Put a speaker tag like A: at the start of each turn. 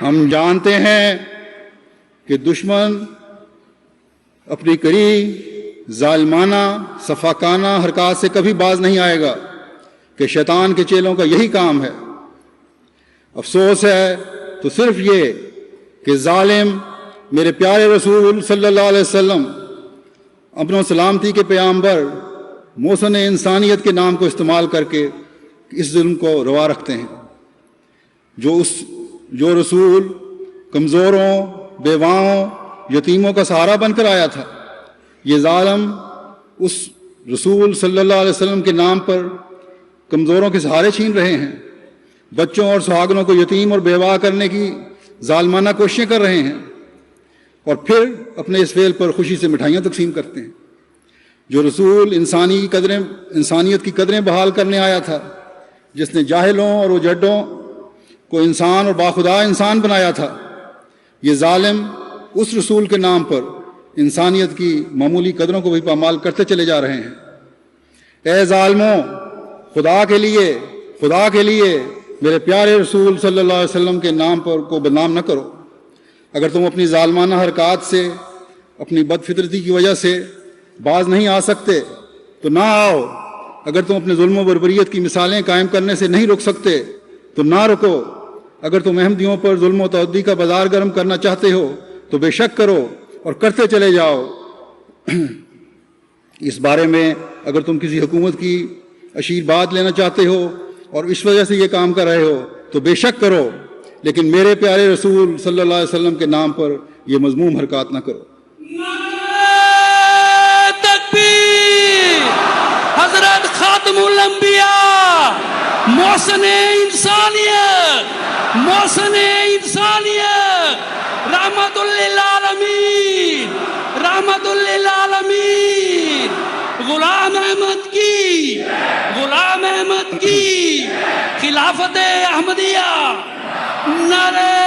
A: ہم جانتے ہیں کہ دشمن اپنی کری ظالمانہ صفاقانہ حرکات سے کبھی باز نہیں آئے گا کہ شیطان کے چیلوں کا یہی کام ہے۔ افسوس ہے تو صرف یہ کہ ظالم میرے پیارے رسول صلی اللہ علیہ وسلم امن و سلامتی کے پیغمبر محسن انسانیت کے نام کو استعمال کر کے اس ظلم کو روا رکھتے ہیں۔ جو رسول کمزوروں، بیواؤں، یتیموں کا سہارا بن کر آیا تھا، یہ ظالم اس رسول صلی اللہ علیہ وسلم کے نام پر کمزوروں کے سہارے چھین رہے ہیں، بچوں اور سہاگنوں کو یتیم اور بیوہ کرنے کی ظالمانہ کوششیں کر رہے ہیں، اور پھر اپنے اس فعل پر خوشی سے مٹھائیاں تقسیم کرتے ہیں۔ جو رسول انسانیت کی قدریں بحال کرنے آیا تھا، جس نے جاہلوں اور اجڈوں کو انسان اور باخدا انسان بنایا تھا، یہ ظالم اس رسول کے نام پر انسانیت کی معمولی قدروں کو بھی پامال کرتے چلے جا رہے ہیں۔ اے ظالموں، خدا کے لیے میرے پیارے رسول صلی اللہ علیہ وسلم کے نام پر کو بدنام نہ کرو۔ اگر تم اپنی ظالمانہ حرکات سے، اپنی بد فطرتی کی وجہ سے باز نہیں آ سکتے تو نہ آؤ۔ اگر تم اپنے ظلم و بربریت کی مثالیں قائم کرنے سے نہیں رک سکتے تو نہ رکو۔ اگر تم احمدیوں پر ظلم و تعدی کا بازار گرم کرنا چاہتے ہو تو بے شک کرو اور کرتے چلے جاؤ۔ اس بارے میں اگر تم کسی حکومت کی اشیر بات لینا چاہتے ہو اور اس وجہ سے یہ کام کر رہے ہو تو بے شک کرو، لیکن میرے پیارے رسول صلی اللہ علیہ وسلم کے نام پر یہ مذموم حرکات نہ کرو۔
B: تکبیر! حضرت خاتم الانبیاء، محسن انسانیت، رحمت للعالمین، غلام احمد کی خلافت احمدیہ، نعرہ